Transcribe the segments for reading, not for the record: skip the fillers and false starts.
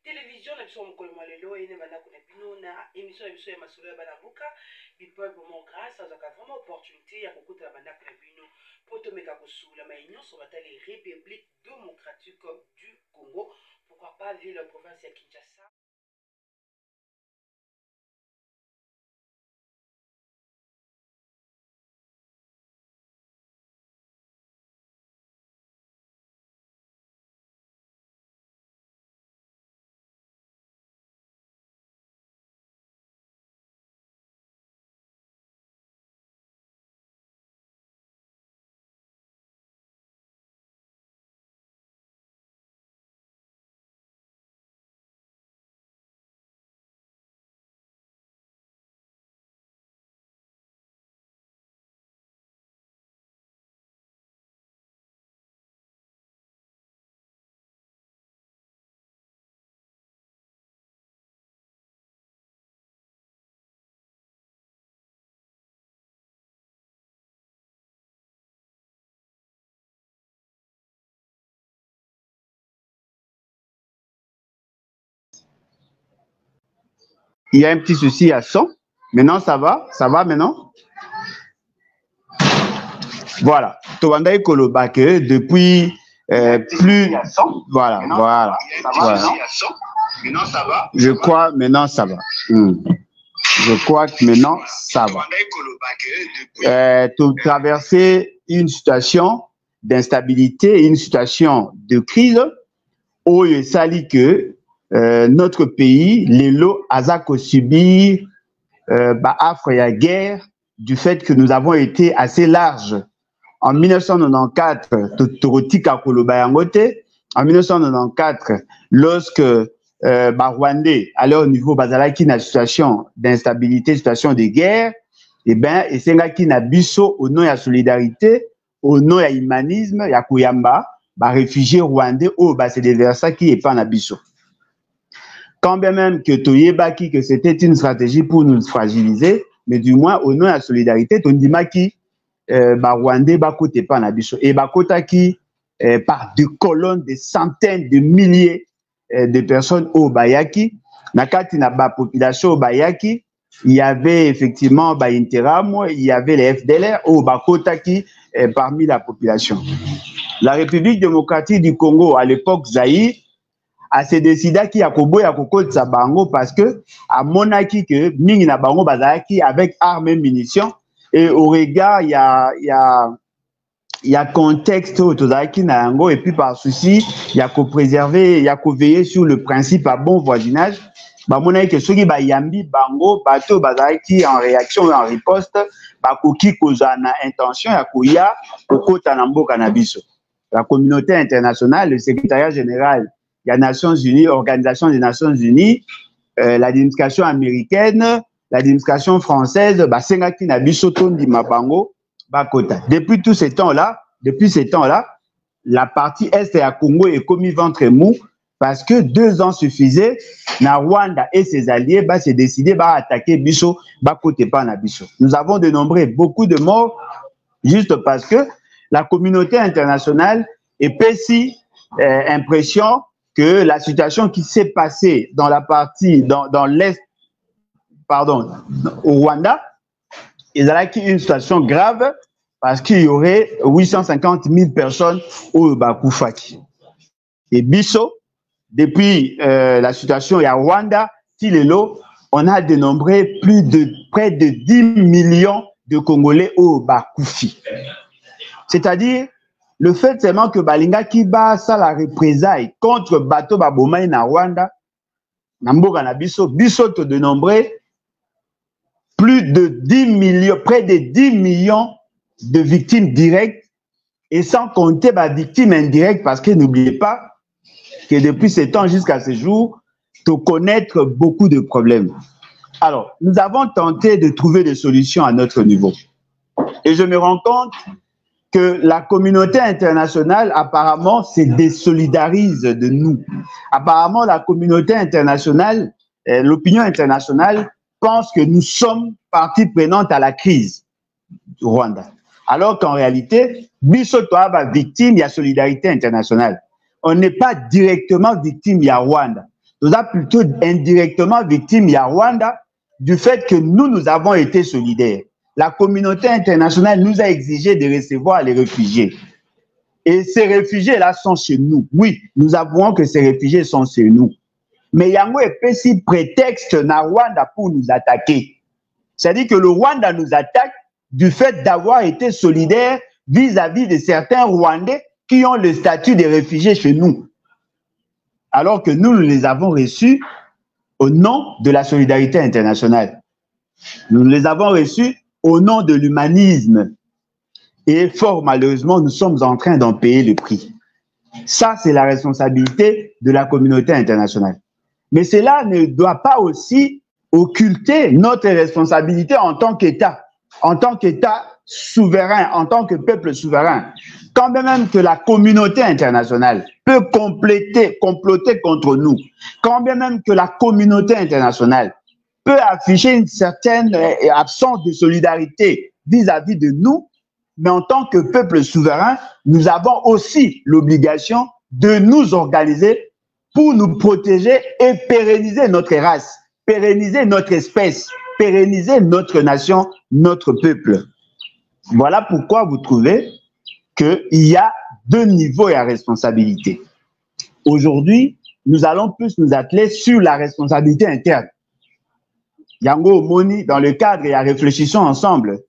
télévision na biso mokolo malelo ene bandako na bino na émission na biso ya masolo ya bana mboka bipeuple mon grâce azaka vraiment opportunité ya kokutana bandako na bino po tomeka kosula mai nyonso batali république démocratique du Congo, pourquoi pas ville province ya Kinshasa. Il y a un petit souci à son. Maintenant, ça va maintenant. Voilà. Towanda Koloba que depuis plus. Voilà. Maintenant, ça va. Je crois maintenant, ça va. Je crois que maintenant, ça va. Traverser une situation d'instabilité et une situation de crise où il s'allie que notre pays, les lots Azako subir affre et guerre du fait que nous avons été assez larges. En 1994, en 1994, lorsque Rwandais allait au niveau Bazalaki na situation d'instabilité, situation de guerre, et ben et sengaki na biso au nom de la solidarité, au nom de l'humanisme, ya kuyamba, réfugiés rwandais au c'est des versets qui est pas na biso. Quand bien même que Toyebaki que c'était une stratégie pour nous fragiliser, mais du moins au nom de la solidarité, Tondimaki Rwandais côté pas na biso et Bakotaki par des colonnes, des centaines de milliers de personnes au Bayaki, nakati na ba population au Bayaki, il y avait effectivement Interam, il y avait les FDLR au Bakotaki parmi la population. La République démocratique du Congo à l'époque Zaïre a se décidé qu'il y a Kobo et Kokotsa Bango parce que à Monaki que mingi na Bango bazaki avec armes et munitions et au regard il y a contexte au Tozaki na Yango et puis par souci il y a qu'au préserver il y a qu'au veiller sur le principe à bon voisinage ba monaki que ceux qui ba yambi Bango bateau bazaki en réaction et en riposte ba koki kozana intention ya koya kokota na mboka na biso. La communauté internationale, le secrétariat général des Nations Unies, Organisation des Nations Unies, l'administration américaine, l'administration française, Sengaki na biso tondi mabango bakota. Depuis tous ces temps-là, la partie est à Congo est commis ventre mou parce que 2 ans suffisaient, na Rwanda et ses alliés s'est décidé attaquer biso bakote pa na biso. Nous avons dénombré beaucoup de morts juste parce que la communauté internationale est si impression que la situation qui s'est passée dans la partie, dans l'Est, pardon, au Rwanda, il y a une situation grave parce qu'il y aurait 850 000 personnes au Bakoufaki. Et Bisso, depuis la situation à Rwanda, Tilelo, on a dénombré près de 10 millions de Congolais au Bakoufi. C'est-à-dire, le fait seulement que Balinga Kiba ça la représaille contre Bato Babomai na Rwanda, Namboga na Bisso, Bisso te dénombrer plus de 10 millions, près de 10 millions de victimes directes et sans compter les victimes indirectes parce que n'oubliez pas que depuis ce temps jusqu'à ce jour, tu connais beaucoup de problèmes. Alors, nous avons tenté de trouver des solutions à notre niveau. Et je me rends compte que la communauté internationale, apparemment, se désolidarise de nous. Apparemment, la communauté internationale, l'opinion internationale pense que nous sommes partie prenante à la crise du Rwanda. Alors qu'en réalité, biso toaba victime, il y a solidarité internationale. on n'est pas directement victime de Rwanda. Nous sommes plutôt indirectement victime de Rwanda du fait que nous avons été solidaires. La communauté internationale nous a exigé de recevoir les réfugiés. Et ces réfugiés-là sont chez nous. Oui, nous avouons que ces réfugiés sont chez nous. Mais Yango est petit prétexte na Rwanda pour nous attaquer. C'est-à-dire que le Rwanda nous attaque du fait d'avoir été solidaire vis-à-vis de certains Rwandais qui ont le statut de réfugiés chez nous. Alors que nous les avons reçus au nom de la solidarité internationale. Nous les avons reçus au nom de l'humanisme. Et fort malheureusement, nous sommes en train d'en payer le prix. Ça, c'est la responsabilité de la communauté internationale. Mais cela ne doit pas aussi occulter notre responsabilité en tant qu'État souverain, en tant que peuple souverain. Quand même que la communauté internationale peut comploter contre nous, quand bien même que la communauté internationale peut afficher une certaine absence de solidarité vis-à-vis de nous, mais en tant que peuple souverain, nous avons aussi l'obligation de nous organiser pour nous protéger et pérenniser notre race, pérenniser notre espèce, pérenniser notre nation, notre peuple. Voilà pourquoi vous trouvez qu'il y a deux niveaux à responsabilité. Aujourd'hui, nous allons plus nous atteler sur la responsabilité interne. Yango Moni, dans le cadre, réfléchissons ensemble,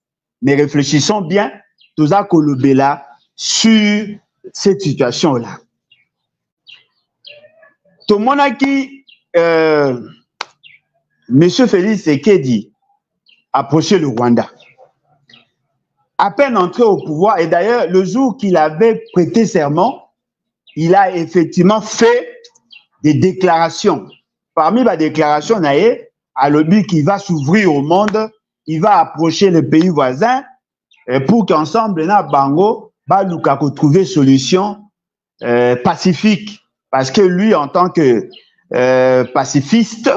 mais réfléchissons bien, tout ça kolobela sur cette situation-là. Tout le monde a qui, M. Félix Tshisekedi approchait le Rwanda. À peine entré au pouvoir, et d'ailleurs, le jour qu'il avait prêté serment, il a effectivement fait des déclarations. Parmi les déclarations, il y a l'objet qui va s'ouvrir au monde, il va approcher les pays voisins pour qu'ensemble, na Bango, Luka trouver solution pacifique. Parce que lui, en tant que pacifiste,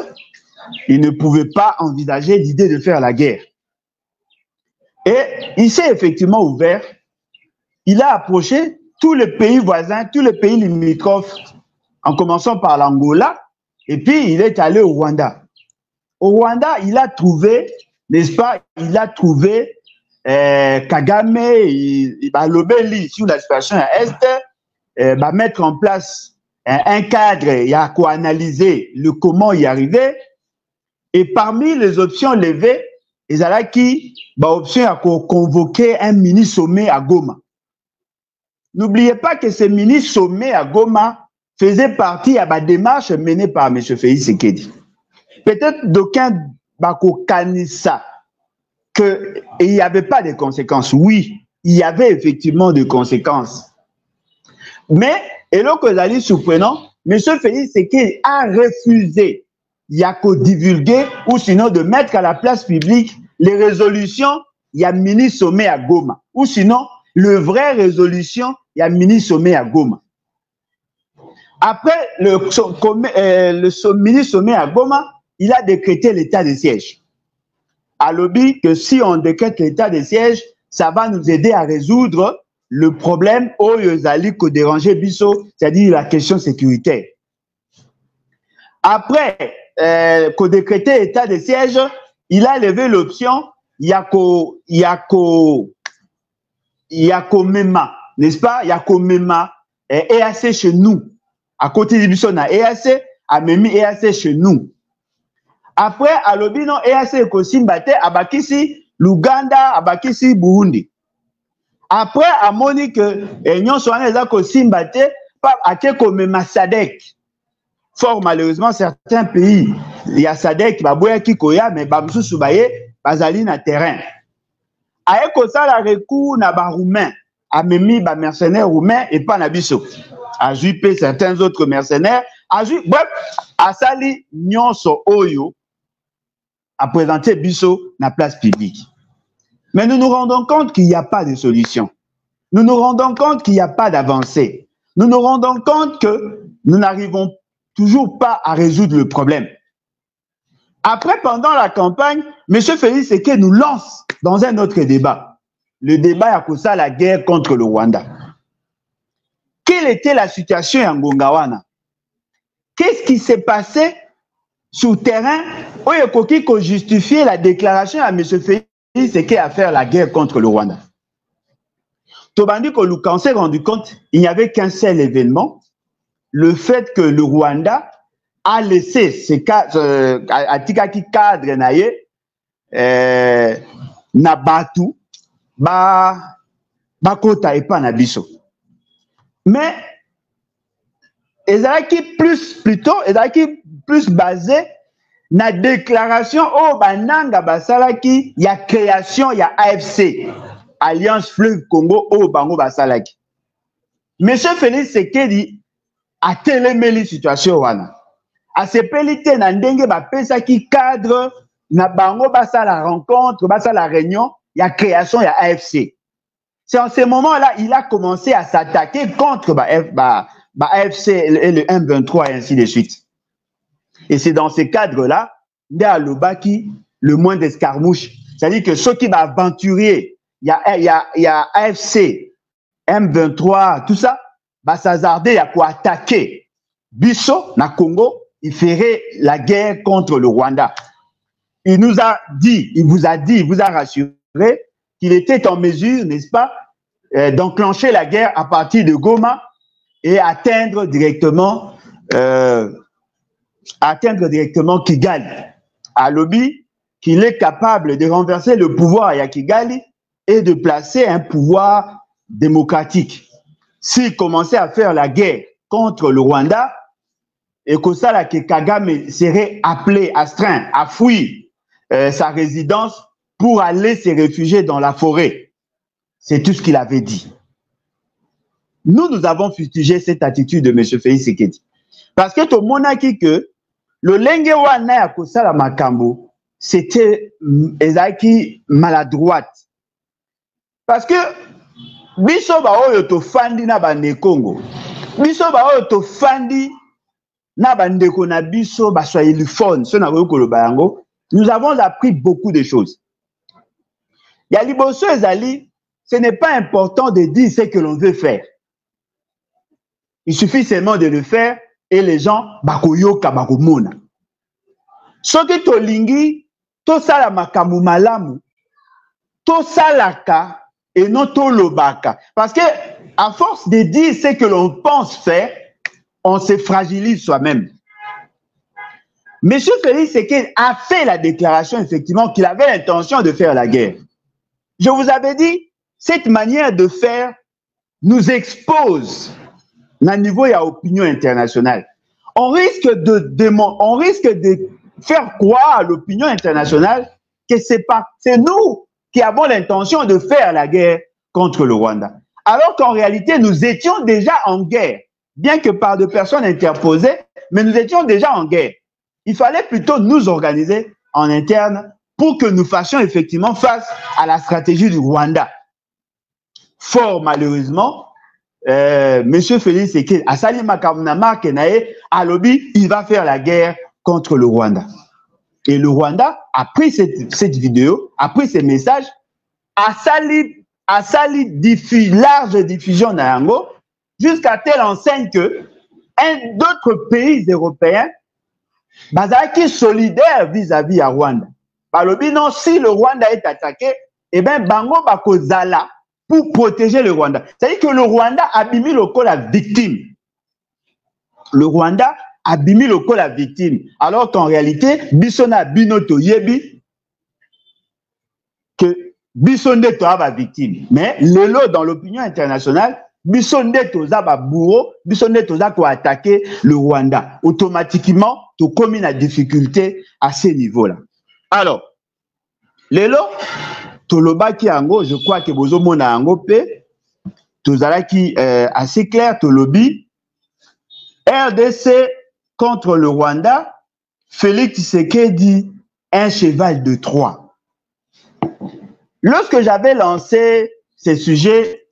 il ne pouvait pas envisager l'idée de faire la guerre. Et il s'est effectivement ouvert. Il a approché tous les pays voisins, tous les pays limitrophes, en commençant par l'Angola, et puis il est allé au Rwanda. Au Rwanda, il a trouvé, n'est-ce pas, il a trouvé Kagame, il va l'obéir sur la situation à Est, va mettre en place un cadre, il a quoi analyser le comment y arriver. Et parmi les options levées, il y a qui option à convoquer un mini-sommet à Goma. N'oubliez pas que ce mini-sommet à Goma faisait partie de la démarche menée par M. Félix Tshisekedi. Peut-être d'aucuns Kanissa qu'il n'y avait pas de conséquences. Oui, il y avait effectivement des conséquences. Mais, et là que j'allais surprenant, M. Félix Tshisekedi a refusé il y a qu'à divulguer ou sinon de mettre à la place publique les résolutions, il y a mini-sommet à Goma. Ou sinon, le vrai résolution, il y a mini-sommet à Goma. Après le mini-sommet à Goma, il a décrété l'état de siège. À lobby que si on décrète l'état de siège, ça va nous aider à résoudre le problème au Yozali ko déranger Bisso, c'est-à-dire la question sécuritaire. Après qu'on décrété l'état de siège, il a levé l'option Yako Mema, n'est-ce pas? Yako Mema EAC chez nous. À côté de Bisso na EAC, a Memi EAC chez nous. Après, à l'obino EAC Kosimbate, Abakisi, l'Ouganda, Abakisi, Burundi. Après, à Monique, Nyon Soaneza Kosimbate, à Keko Mema Sadek. Fort malheureusement, certains pays, il y a Sadek, Babouya Kikoya, mais Bamsou Soubaye, Bazali na terrain. A Ekosa la recours na ba roumain, a Memi ba mercenaires roumains et pas na Bisso. A Juppé certains autres mercenaires, a Juppé, bref, a Sali Nyonso Oyo, à présenter Bisso na place publique. Mais nous nous rendons compte qu'il n'y a pas de solution. Nous nous rendons compte qu'il n'y a pas d'avancée. Nous nous rendons compte que nous n'arrivons toujours pas à résoudre le problème. Après, pendant la campagne, M. Félix Tshisekedi nous lance dans un autre débat. Le débat à cause de la guerre contre le Rwanda. Qui quelle était la situation en Ngongawana? Qu'est-ce qui s'est passé sur le terrain où il y a justifié la déclaration à M. Félix Tshisekedi à faire la guerre contre le Rwanda? Tobandi qu'on s'est rendu compte, il n'y avait qu'un seul événement, le fait que le Rwanda a laissé ces cadres, atikaki cadre naye, na batu, kota et pas na biso. Mais, ezalaki plus basé na déclaration au bananga basalaki ya création ya AFC, Alliance Fleuve Congo au bango basalaki. Monsieur Félix Tshisekedi a télémeli situation wana. A sepelite na ndenge bapesaki cadre na bango basala rencontre, basala réunion, il y a création, il y a AFC. C'est en ce moment-là, il a commencé à s'attaquer contre AFC et le M23 et ainsi de suite. Et c'est dans ce cadre-là, Ndalobaki, le moins d'escarmouche. C'est-à-dire que ceux qui vont aventurer, il y a AFC, M23, tout ça, va s'hasarder, il y a quoi attaquer. Bisso, na Congo, il ferait la guerre contre le Rwanda. Il nous a dit, il vous a rassuré qu'il était en mesure, n'est-ce pas, d'enclencher la guerre à partir de Goma et atteindre directement Kigali. À Lobi, qu'il est capable de renverser le pouvoir à Kigali et de placer un pouvoir démocratique. S'il commençait à faire la guerre contre le Rwanda, et que ça, là, que Kagame serait appelé, astreint à fuir sa résidence pour aller se réfugier dans la forêt. C'est tout ce qu'il avait dit. Nous avons fustigé cette attitude de M. Félix Tshisekedi. Parce que tout le monde a dit que le lenge wana ya kosala makambo, c'était ezaki maladroite. Parce que biso ba oyo to fandi na bande Congo. Biso ba oyo to fandi na bande ko na biso ba swahiliphone, so na koloba yango. Nous avons appris beaucoup de choses. Ya liboso ezali, ce n'est pas important de dire ce que l'on veut faire. Il suffit seulement de le faire et les gens bakoyoka bakomona. Soki tolingi to sala makambo malamu, to salaka et non to lobaka. Parce que à force de dire ce que l'on pense faire, on se fragilise soi-même. Monsieur Félix Tshisekedi a fait la déclaration effectivement qu'il avait l'intention de faire la guerre. Je vous avais dit, cette manière de faire nous expose à niveau de l'opinion internationale. On risque de faire croire à l'opinion internationale que c'est nous qui avons l'intention de faire la guerre contre le Rwanda. Alors qu'en réalité, nous étions déjà en guerre, bien que par des personnes interposées, mais nous étions déjà en guerre. Il fallait plutôt nous organiser en interne pour que nous fassions effectivement face à la stratégie du Rwanda. Fort malheureusement, M. Félix Tshisekedi, Asali Makamuna Kenae, à Lobi, il va faire la guerre contre le Rwanda. Et le Rwanda a pris cette vidéo, a pris ces messages, Asali large diffusion Nayango, jusqu'à telle enseigne que d'autres pays européens bazaki solidaire vis-à-vis à Rwanda. Balobi non, si le Rwanda est attaqué, eh bien bango bakozala pour protéger le Rwanda. C'est-à-dire que le Rwanda a bimi le col la victime. Le Rwanda a bimi le col la victime. Alors qu'en réalité, bisona binoto yebi que bisonde to aba victime. Mais le lot dans l'opinion internationale, bisonde toza ba bourreau, bisonde toza ko attaquer le Rwanda. Automatiquement, tu commis la difficulté à ce niveau-là. Alors, lelo tolobaki ango, je crois que bozo mona ango pe tozalaki assez clair tolobi RDC contre le Rwanda, Félix Tshisekedi un cheval de Troie. Lorsque j'avais lancé ces sujets,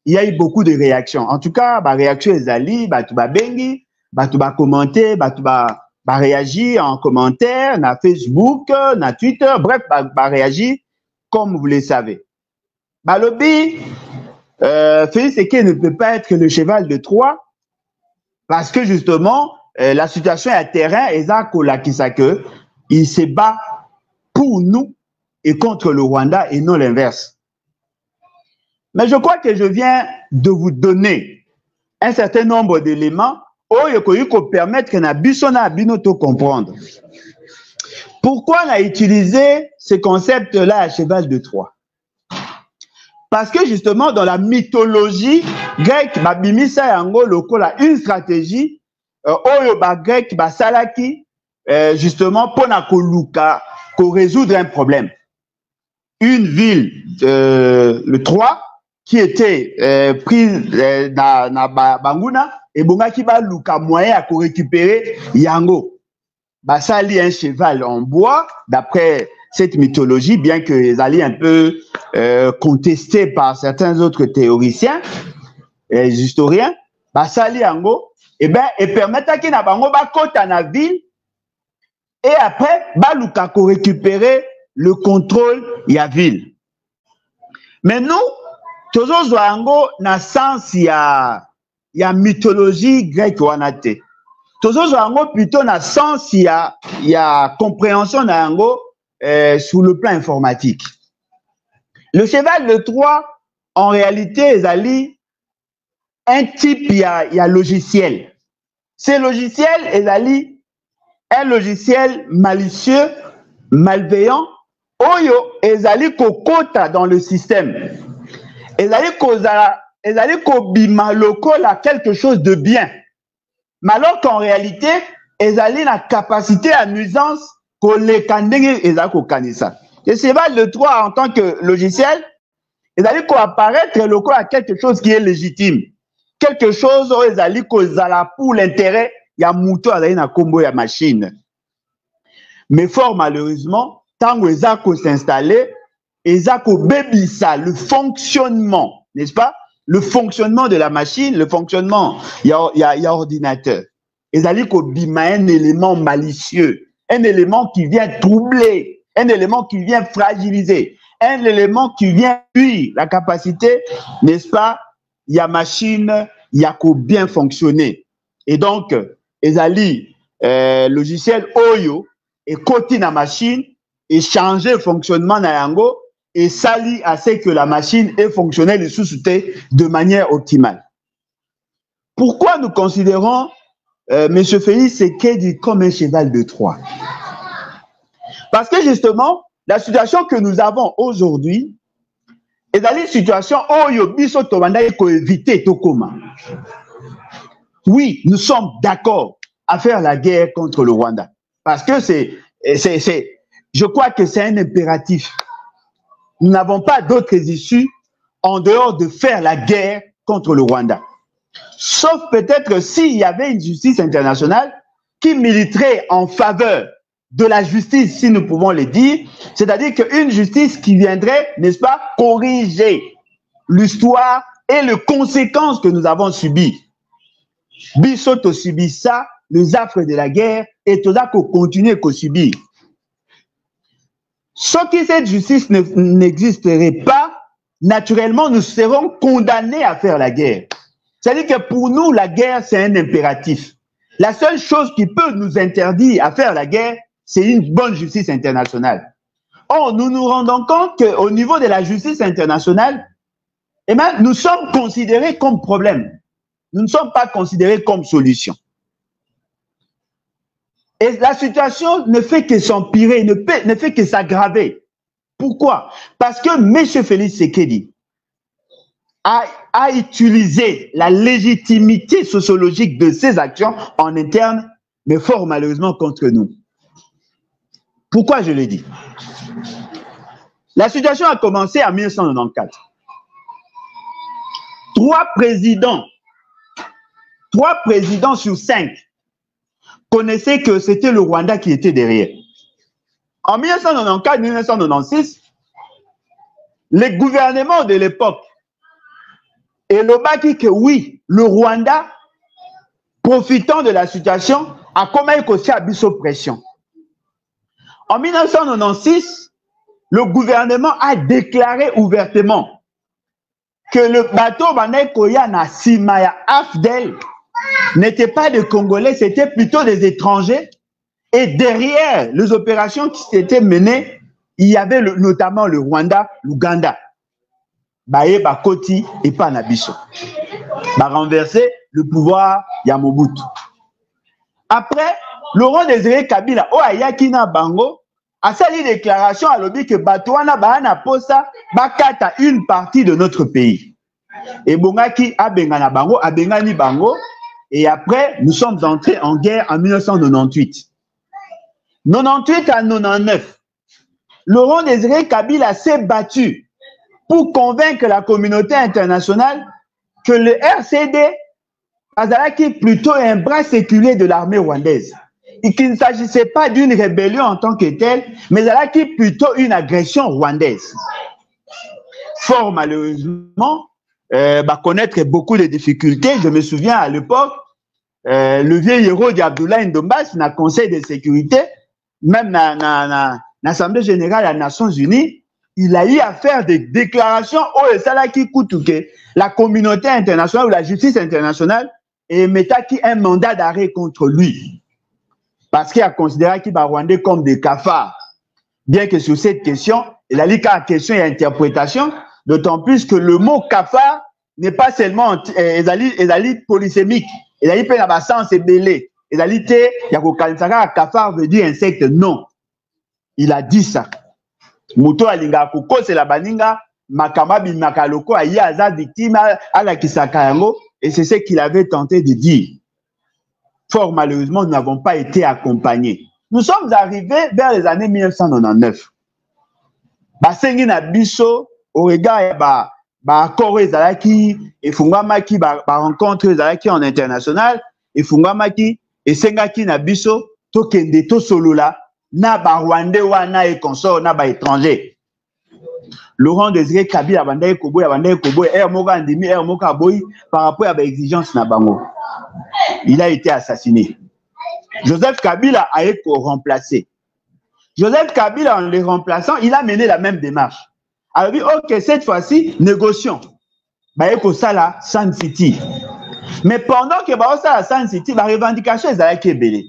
il y a eu beaucoup de réactions. En tout cas, ba réaction ezali, ba tu ba bengi, ba tu ba commenter, ba tu ba réagir en commentaire, na Facebook, na Twitter, bref, ba réagir comme vous le savez. Balobi, Félix Tshisekedi ne peut pas être le cheval de Troie parce que justement, la situation est à terrain et ça, il se bat pour nous et contre le Rwanda et non l'inverse. Mais je crois que je viens de vous donner un certain nombre d'éléments qui permettent que nous comprendre. Pourquoi on a utilisé ce concept-là à cheval de Troie? Parce que justement, dans la mythologie grecque, Babimisa Yango lokola une stratégie, grec, Salaki, justement, pour résoudre un problème. Une ville, le Troie, qui était prise dans Banguna, et Bongaki ba luka moyen à récupérer Yango. Basali un cheval en bois, d'après cette mythologie, bien que les alliés un peu contestés par certains autres théoriciens et historiens, Basali Yango, et permettait qu'il na bango ba kota na ville, et après, ba luka ko récupérer le contrôle ya ville. Mais nous, toujours yango na sens ya mythologie grecque wanate. Toujours yango plutôt na sens ya compréhension na yango sur le plan informatique. Le cheval de Troie, en réalité, ezali un type ya logiciel. Ce logiciel ezali un logiciel malicieux, malveillant, oyo ezali kokota dans le système. Ezali kobima lokola quelque chose de bien. Mais alors qu'en réalité, ezali na capacité à nuisance koleka ndenge ezali kokanisa. Le cheval de Troie en tant que logiciel, ezali ko apparaître lokola quelque chose qui est légitime. Quelque chose où ezali kozala pour l'intérêt ya muto azali na kombo ya machine. Mais fort malheureusement, tango eza ko s'installer, eza ko bebisa le fonctionnement, n'est-ce pas? Le fonctionnement de la machine, le fonctionnement, il y a ordinateur. Ezali ko bima un élément malicieux, un élément qui vient troubler, un élément qui vient fragiliser, un élément qui vient tuer la capacité, n'est-ce pas? Il y a machine, il y a ko bien fonctionner. Et donc, ezali logiciel Oyo et côté na machine et changer le fonctionnement na yango et sali à ce que la machine ait fonctionné de manière optimale. Pourquoi nous considérons M. Félix Tshisekedi comme un cheval de Troie? Parce que justement, la situation que nous avons aujourd'hui est dans une situation où biso tobanda ko éviter tokoma. Oui, nous sommes d'accord à faire la guerre contre le Rwanda. Parce que je crois que c'est un impératif. Nous n'avons pas d'autres issues en dehors de faire la guerre contre le Rwanda. Sauf peut-être s'il y avait une justice internationale qui militerait en faveur de la justice, si nous pouvons le dire, c'est-à-dire qu'une justice qui viendrait, n'est-ce pas, corriger l'histoire et les conséquences que nous avons subies. Bisoto subit ça, les affres de la guerre, et tout ça qu'on continue à subir. Ce qui cette justice n'existerait pas, naturellement, nous serons condamnés à faire la guerre. C'est-à-dire que pour nous, la guerre, c'est un impératif. La seule chose qui peut nous interdire à faire la guerre, c'est une bonne justice internationale. Or, nous nous rendons compte qu'au niveau de la justice internationale, eh bien, nous sommes considérés comme problème. Nous ne sommes pas considérés comme solution. Et la situation ne fait que s'empirer, ne fait que s'aggraver. Pourquoi? Parce que M. Félix Tshisekedi a utilisé la légitimité sociologique de ses actions en interne, mais fort malheureusement contre nous. Pourquoi je le dis? La situation a commencé en 1994. Trois présidents sur 5 connaissaient que c'était le Rwanda qui était derrière. En 1994-1996, les gouvernements de l'époque élobaient que oui, le Rwanda, profitant de la situation, a commis aussi à pression. En 1996, le gouvernement a déclaré ouvertement que le bateau Koya na Simaya Afdel n'était pas des Congolais, c'était plutôt des étrangers. Et derrière les opérations qui s'étaient menées, il y avait notamment le Rwanda, l'Ouganda. Baye Bakoti et pas Nabiso. Ba renverser le pouvoir Yamobutu. Après, Laurent Désiré Kabila, Ayakina Bango, a sali déclaration à l'objet que Batouana Bahana Posa bakata une partie de notre pays. Et Bongaki Abengana Bango, Abengani Bango, et après, nous sommes entrés en guerre en 1998. 98 à 99, Laurent Désiré Kabila s'est battu pour convaincre la communauté internationale que le RCD est plutôt un bras séculier de l'armée rwandaise. Et qu'il ne s'agissait pas d'une rébellion en tant que telle, mais elle est plutôt une agression rwandaise. Fort malheureusement, connaître beaucoup de difficultés. Je me souviens à l'époque, le vieil héros d'Abdoulaye Ndombas, dans le Conseil de sécurité, même dans l'Assemblée générale des Nations Unies, il a eu à faire des déclarations au Salaki Koutouké, la communauté internationale ou la justice internationale, et mettait un mandat d'arrêt contre lui. Parce qu'il a considéré qu'il va Rwandais comme des cafards. Bien que sur cette question, il a dit qu'à question et interprétation, d'autant plus que le mot cafard n'est pas seulement polysémique. Il a dit qu'il y a un sens belé. Il a dit que cafard veut dire insecte. Non. Il a dit ça. Moto alinga koko c'est la baninga makama bimaka loko ayi aza victime à la kisakayango et c'est ce qu'il avait tenté de dire. Fort malheureusement, nous n'avons pas été accompagnés. Nous sommes arrivés vers les années 1999. Basengi na biso au regard ba accord ezalaki et fungwamaki ba rencontre ezalaki en international et fungwamaki et sengaki na biso to kende to solola na ba Rwandais wana et consort na ba étranger. Laurent Désiré Kabila bandaye koboya moka ndimi moka boyi par rapport à ba exigence na bango. Il a été assassiné. Joseph Kabila a été remplacé. Joseph Kabila, en le remplaçant, il a mené la même démarche. Il a dit, ok, cette fois-ci, négocions. Baeko Sala, Sun City. Mais pendant que Baeko Sala, Sun City, la revendication est à Kébélé.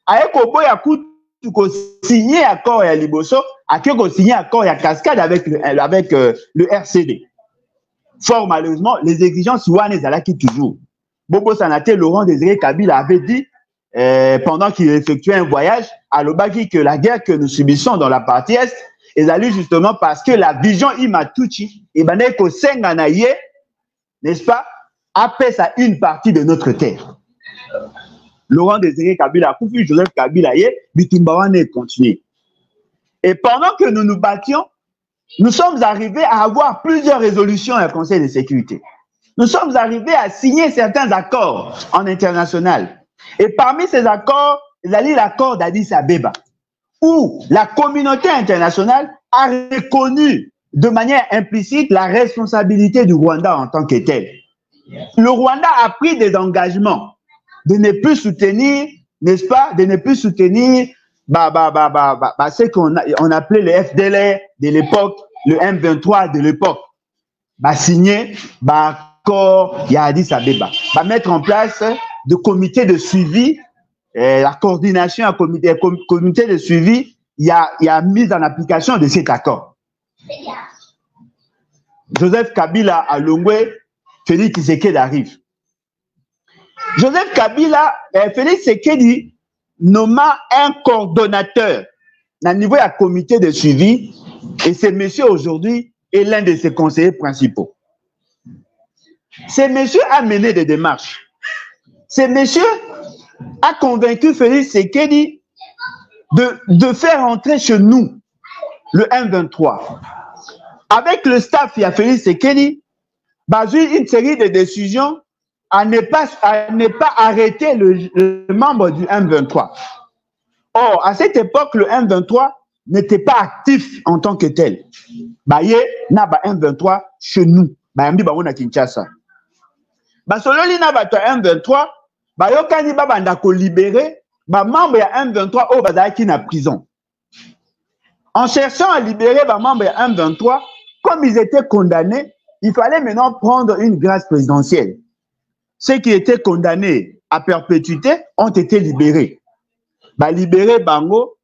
Aeko Boya Koutou signé accord à Liboso, Aeko signé accord à Cascade avec le RCD. Fort malheureusement, les exigences ouanes Zalaki toujours. Bobo Sanaté, Laurent Désiré Kabila avait dit, pendant qu'il effectuait un voyage, à l'Obaki, que la guerre que nous subissons dans la partie Est, est allée justement parce que la vision Imatuchi, et Baneko Senganaye, n'est-ce pas, apaise à une partie de notre terre. Laurent Désiré Kabila, Koufi Joseph Kabila, Bitumbawane continue. Et pendant que nous nous battions, nous sommes arrivés à avoir plusieurs résolutions au Conseil de sécurité. Nous sommes arrivés à signer certains accords en international. Et parmi ces accords, il y a l'accord d'Addis Abeba, où la communauté internationale a reconnu de manière implicite la responsabilité du Rwanda en tant que tel. Le Rwanda a pris des engagements de ne plus soutenir, n'est-ce pas, de ne plus soutenir ce qu'on appelait le FDLR de l'époque, le M23 de l'époque. Signer, accord, il y a Addis Abeba. Mettre en place de comités de suivi, la coordination à comité de suivi, il y a mise en application de cet accord. Joseph Kabila à Longwe, Félix Tshisekedi arrive. Joseph Kabila, Félix Tshisekedi nomma un coordonnateur à niveau du comité de suivi et ce monsieur aujourd'hui est l'un de ses conseillers principaux. Ce monsieur a mené des démarches. Ce monsieur a convaincu Félix Tshisekedi de faire entrer chez nous le M23. Avec le staff, il y a Félix Tshisekedi, une série de décisions à ne pas arrêter le membre du M23. Or, à cette époque, le M23 n'était pas actif en tant que tel. Baye na ba M23 chez nous. Bayambi ba na Kinshasa. Basololi na ba M23, bayokani ba banda ko libérer ba membre ya M23 au bazaki na prison. En cherchant à libérer ba membre ya M23, comme ils étaient condamnés, il fallait maintenant prendre une grâce présidentielle. Ceux qui étaient condamnés à perpétuité ont été libérés. Libérés Bango,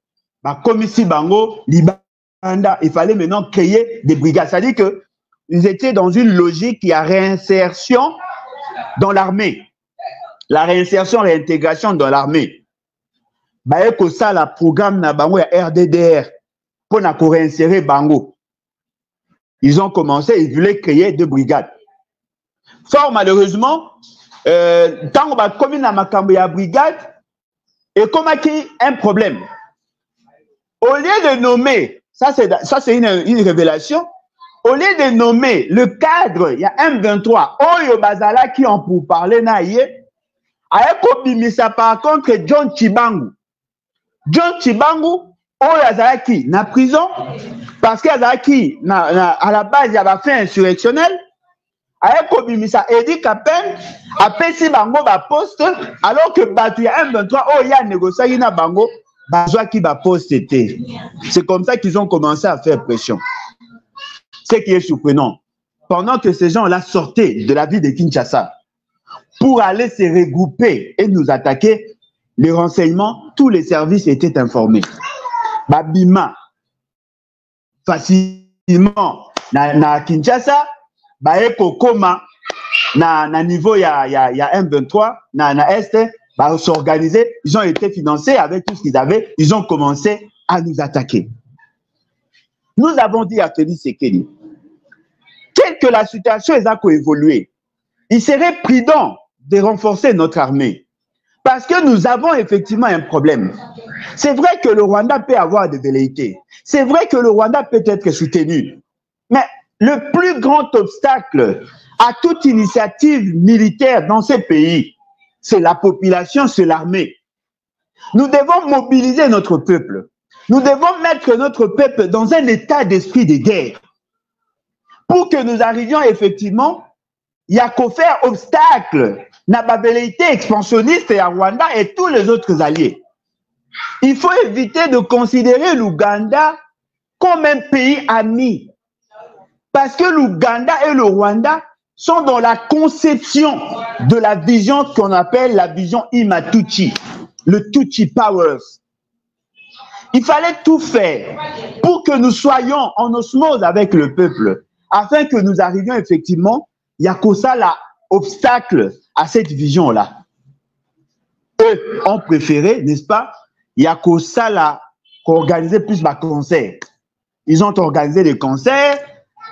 Komissi Bango, Libanda. Il fallait maintenant créer des brigades. C'est-à-dire qu'ils étaient dans une logique qui a réinsertion dans l'armée. La réinsertion, réintégration dans l'armée. Que ça, le programme na Bango, RDDR, pour réinsérer Bango. Ils ont commencé, ils voulaient créer deux brigades. Fort malheureusement, tant qu'on a commis la Makamboya brigade, et comme il y a un problème. Au lieu de nommer, ça c'est une révélation, au lieu de nommer le cadre, il y a M23, Oyo Bazala qui ont pour parler naïe, a par contre John Chibangu. John Chibangu, Oyo Azalaki, na prison, parce qu'Azalaki, à la base, il y avait fait insurrectionnel. Avec Kobimisa, Eddie Kapen a payé Bango ba poste, alors que Batu ya M23, oh il y a négocié na Bango, Bazwa qui ba poste était. C'est comme ça qu'ils ont commencé à faire pression. Ce qui est surprenant, pendant que ces gens-là sortaient de la ville de Kinshasa pour aller se regrouper et nous attaquer, les renseignements, tous les services étaient informés. Babima, facilement, na Kinshasa, Koma, na niveau ya M23, na Est, s'organiser, ils ont été financés avec tout ce qu'ils avaient, ils ont commencé à nous attaquer. Nous avons dit à Félix Sekeli, quelle que la situation a évolué, il serait prudent de renforcer notre armée. Parce que nous avons effectivement un problème. C'est vrai que le Rwanda peut avoir des velléités. C'est vrai que le Rwanda peut être soutenu. Mais le plus grand obstacle à toute initiative militaire dans ces pays, c'est la population, c'est l'armée. Nous devons mobiliser notre peuple. Nous devons mettre notre peuple dans un état d'esprit de guerre. Pour que nous arrivions effectivement, il y a qu'à faire obstacle à la velléité expansionniste à Rwanda et tous les autres alliés. Il faut éviter de considérer l'Ouganda comme un pays ami. Parce que l'Ouganda et le Rwanda sont dans la conception de la vision qu'on appelle la vision Imatuchi, le Tutsi Powers. Il fallait tout faire pour que nous soyons en osmose avec le peuple, afin que nous arrivions effectivement, il y a que ça l'obstacle à cette vision-là. Eux ont préféré, n'est-ce pas, il y a que ça organiser plus de concerts. Ils ont organisé des concerts,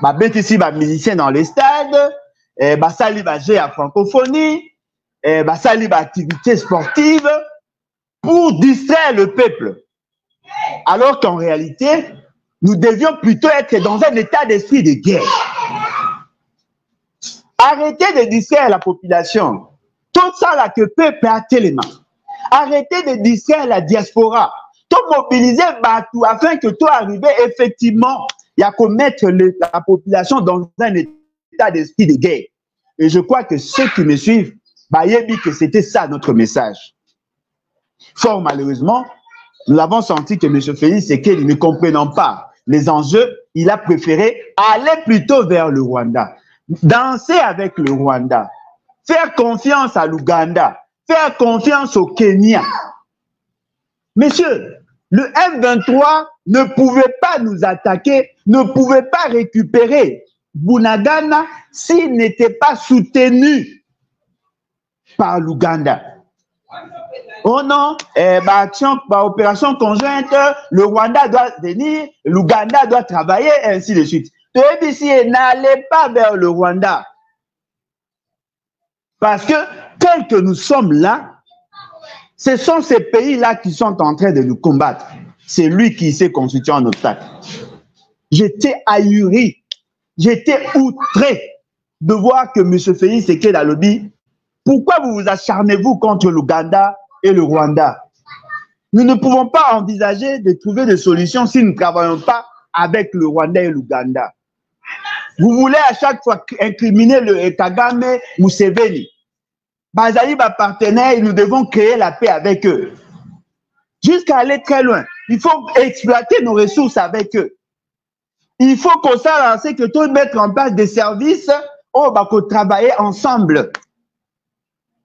mettre ici des musiciens dans les stades, sali jouer à francophonie, sali activités sportives pour distraire le peuple. Alors qu'en réalité, nous devions plutôt être dans un état d'esprit de guerre. Arrêtez de distraire la population. Tout ça là que le peuple a les mains. Arrêtez de distraire la diaspora. Tout mobiliser Batou afin que tout arrive effectivement, il y a qu'à mettre la population dans un état d'esprit de guerre. Et je crois que ceux qui me suivent, dit que c'était ça notre message. Fort malheureusement, nous avons senti que M. Félix Sekeli, ne comprenant pas les enjeux, il a préféré aller plutôt vers le Rwanda, danser avec le Rwanda, faire confiance à l'Ouganda, faire confiance au Kenya. Messieurs, le M23 ne pouvait pas nous attaquer, ne pouvait pas récupérer Bunagana s'il n'était pas soutenu par l'Ouganda. Oh non, opération conjointe, le Rwanda doit venir, l'Ouganda doit travailler, et ainsi de suite. N'allez pas vers le Rwanda. Parce que, tel que nous sommes là, ce sont ces pays-là qui sont en train de nous combattre. C'est lui qui s'est constitué en obstacle. J'étais ahuri, j'étais outré de voir que M. Félix Sekeli Alobi, pourquoi vous acharnez-vous contre l'Ouganda et le Rwanda? Nous ne pouvons pas envisager de trouver des solutions si nous ne travaillons pas avec le Rwanda et l'Ouganda. Vous voulez à chaque fois incriminer le Kagame, Museveni. Bazali, partenaire, nous devons créer la paix avec eux. Jusqu'à aller très loin. Il faut exploiter nos ressources avec eux. Il faut qu'on sache que tout mettre en place des services, on va travailler ensemble.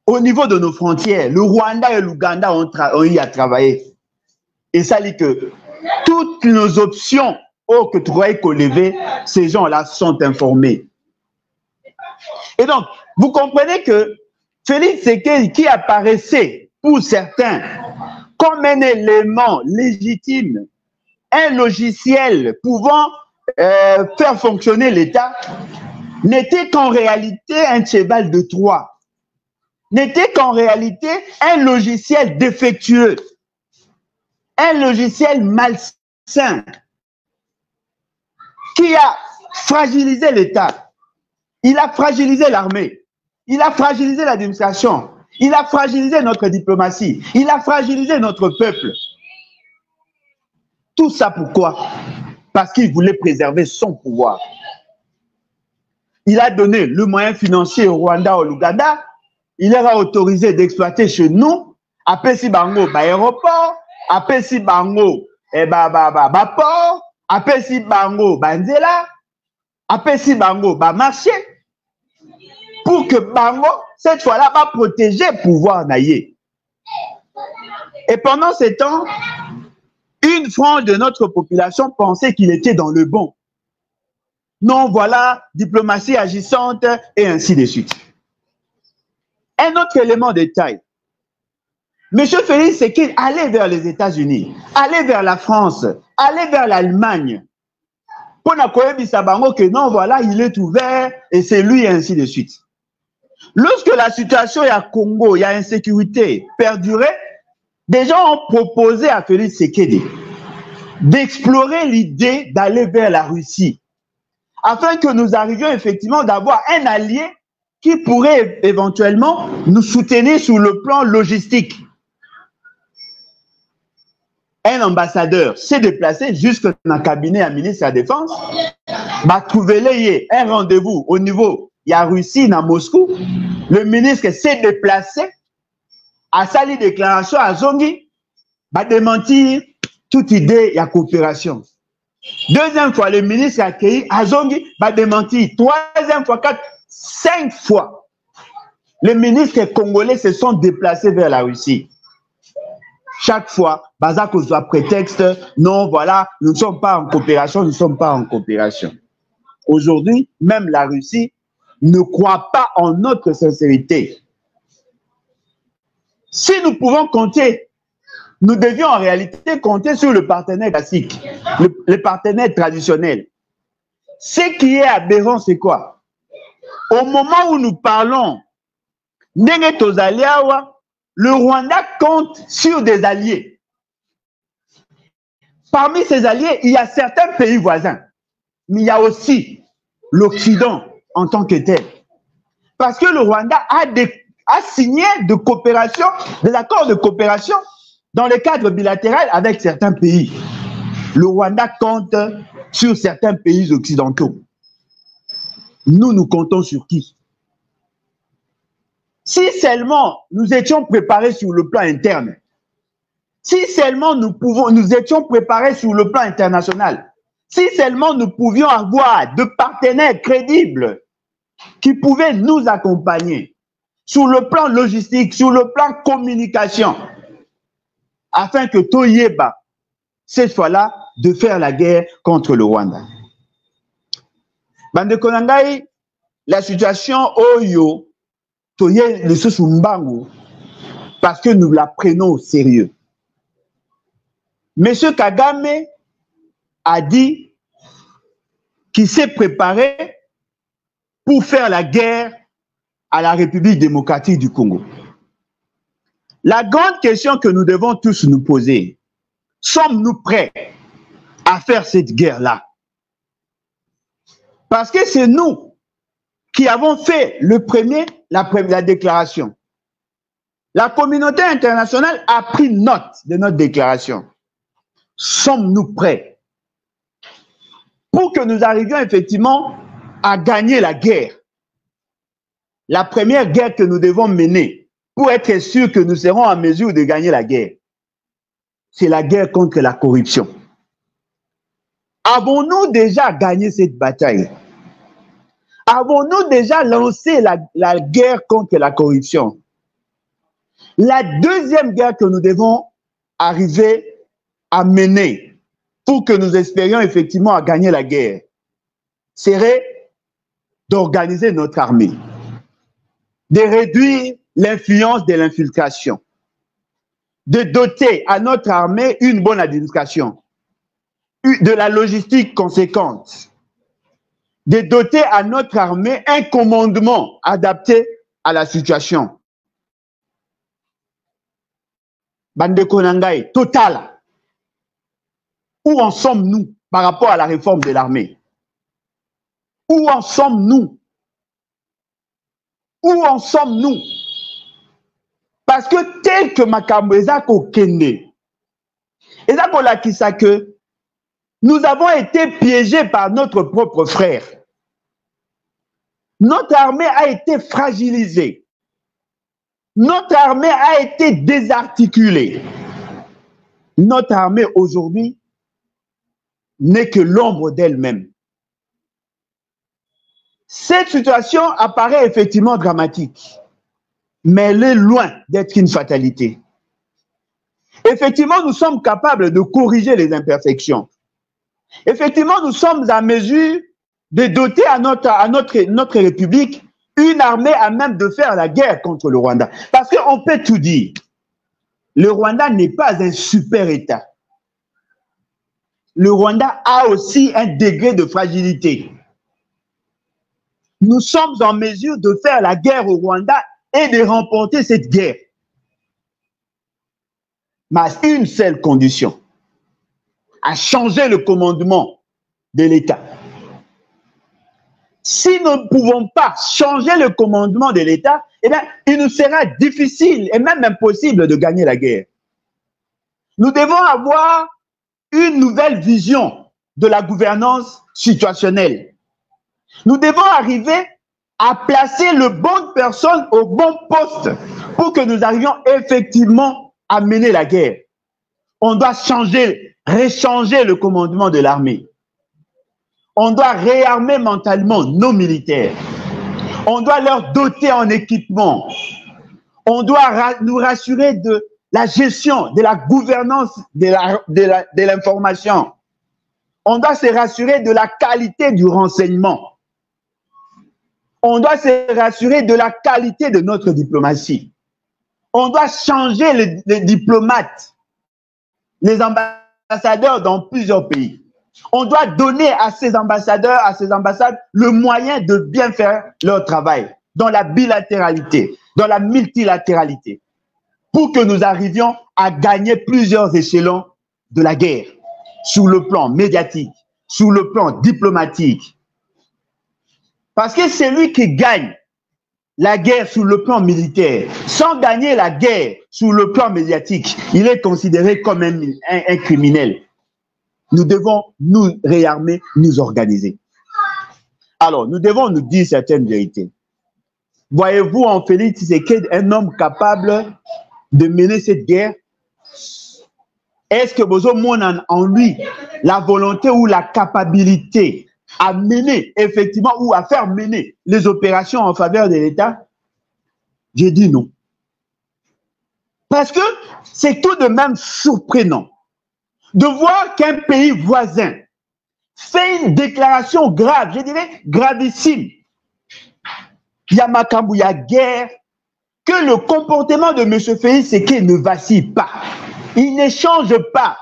Au niveau de nos frontières, le Rwanda et l'Ouganda ont y à travailler. Et ça dit que toutes nos options que tu croyais qu'on levait, ces gens-là sont informés. Et donc, vous comprenez que Félix Tshisekedi, qui apparaissait pour certains comme un élément légitime, un logiciel pouvant faire fonctionner l'État, n'était qu'en réalité un cheval de Troie, n'était qu'en réalité un logiciel défectueux, un logiciel malsain qui a fragilisé l'État. Il a fragilisé l'armée, il a fragilisé l'administration, il a fragilisé notre diplomatie, il a fragilisé notre peuple. Tout ça pourquoi? Parce qu'il voulait préserver son pouvoir. Il a donné le moyen financier au Rwanda, au Ouganda. Il leur a autorisé d'exploiter chez nous. Après si bango, aéroport. Après si bango, port. Après si bango, nzela. Après si bango, marché. Pour que bango, cette fois-là, va protéger le pouvoir naïe. Et pendant ce temps, une frange de notre population pensait qu'il était dans le bon. Non, voilà, diplomatie agissante et ainsi de suite. Un autre élément de détail. M. Félix Tshisekedi allait vers les États-Unis, allait vers la France, allait vers l'Allemagne. Pour n'avoir que non, voilà, il est ouvert et c'est lui et ainsi de suite. Lorsque la situation à Congo, il y a insécurité perdurait, des gens ont proposé à Félix Tshisekedi d'explorer l'idée d'aller vers la Russie, afin que nous arrivions effectivement d'avoir un allié qui pourrait éventuellement nous soutenir sur le plan logistique. Un ambassadeur s'est déplacé jusque dans le cabinet à ministre de la Défense, va trouver un rendez-vous au niveau, il y a Russie, dans Moscou. Le ministre s'est déplacé, a sali déclaration à Zongi, va démentir toute idée de coopération. Deuxième fois, le ministre a accueilli à Zongi, va démentir. Troisième fois, 4, 5 fois, les ministres congolais se sont déplacés vers la Russie. Chaque fois, Bazako soit prétexte, non, voilà, nous ne sommes pas en coopération, nous ne sommes pas en coopération. Aujourd'hui, même la Russie ne croit pas en notre sincérité. Si nous pouvons compter, nous devions en réalité compter sur le partenaire classique, le partenaire traditionnel. Ce qui est aberrant, c'est quoi? Au moment où nous parlons, le Rwanda compte sur des alliés. Parmi ces alliés, il y a certains pays voisins, mais il y a aussi l'Occident en tant que tel. Parce que le Rwanda a signé des accords de coopération dans le cadre bilatéral avec certains pays. Le Rwanda compte sur certains pays occidentaux. Nous comptons sur qui? Si seulement nous étions préparés sur le plan interne, si seulement nous étions préparés sur le plan international, si seulement nous pouvions avoir de partenaires crédibles qui pouvaient nous accompagner sur le plan logistique, sur le plan communication, afin que Toyeba, cette fois-là, de faire la guerre contre le Rwanda. Bande Konangai, la situation Oyo, Toye le Sosumbango, parce que nous la prenons au sérieux. Monsieur Kagame a dit qu'il s'est préparé pour faire la guerre à la République démocratique du Congo. La grande question que nous devons tous nous poser, sommes-nous prêts à faire cette guerre-là? Parce que c'est nous qui avons fait la déclaration. La communauté internationale a pris note de notre déclaration. Sommes-nous prêts pour que nous arrivions effectivement à gagner la guerre? La première guerre que nous devons mener pour être sûr que nous serons en mesure de gagner la guerre, c'est la guerre contre la corruption. Avons-nous déjà gagné cette bataille? Avons-nous déjà lancé la guerre contre la corruption? La deuxième guerre que nous devons arriver à mener pour que nous espérions effectivement à gagner la guerre serait d'organiser notre armée, de réduire l'influence de l'infiltration, de doter à notre armée une bonne administration, de la logistique conséquente, de doter à notre armée un commandement adapté à la situation. Bandeko Nangai, total. Où en sommes-nous par rapport à la réforme de l'armée? Où en sommes-nous? Où en sommes-nous? Parce que tel que makambo ezako kende, ezako lakisa que nous avons été piégés par notre propre frère. Notre armée a été fragilisée. Notre armée a été désarticulée. Notre armée aujourd'hui n'est que l'ombre d'elle-même. Cette situation apparaît effectivement dramatique, mais elle est loin d'être une fatalité. Effectivement, nous sommes capables de corriger les imperfections. Effectivement, nous sommes à mesure de doter à notre République une armée à même de faire la guerre contre le Rwanda. Parce qu'on peut tout dire. Le Rwanda n'est pas un super État. Le Rwanda a aussi un degré de fragilité. Nous sommes en mesure de faire la guerre au Rwanda et de remporter cette guerre. Mais à une seule condition, à changer le commandement de l'État. Si nous ne pouvons pas changer le commandement de l'État, eh bien, il nous sera difficile et même impossible de gagner la guerre. Nous devons avoir une nouvelle vision de la gouvernance situationnelle. Nous devons arriver à placer le bon personne au bon poste pour que nous arrivions effectivement à mener la guerre. On doit changer, réchanger le commandement de l'armée. On doit réarmer mentalement nos militaires. On doit leur doter en équipement. On doit nous rassurer de la gestion, de la gouvernance de l'information. On doit se rassurer de la qualité du renseignement. On doit se rassurer de la qualité de notre diplomatie. On doit changer les diplomates, les ambassadeurs dans plusieurs pays. On doit donner à ces ambassadeurs, à ces ambassades, le moyen de bien faire leur travail dans la bilatéralité, dans la multilatéralité, pour que nous arrivions à gagner plusieurs échelons de la guerre, sur le plan médiatique, sur le plan diplomatique. Parce que celui qui gagne la guerre sur le plan militaire, sans gagner la guerre sur le plan médiatique, il est considéré comme un criminel. Nous devons nous réarmer, nous organiser. Alors, nous devons nous dire certaines vérités. Voyez-vous en Félix Tshisekedi un homme capable de mener cette guerre? Est-ce que vous avez en lui la volonté ou la capacité à mener effectivement ou à faire mener les opérations en faveur de l'État? J'ai dit non. Parce que c'est tout de même surprenant de voir qu'un pays voisin fait une déclaration grave, je dirais gravissime. Il y a makambu, il y a guerre, que le comportement de M. Félix Tshisekedi ne vacille pas. Il ne change pas.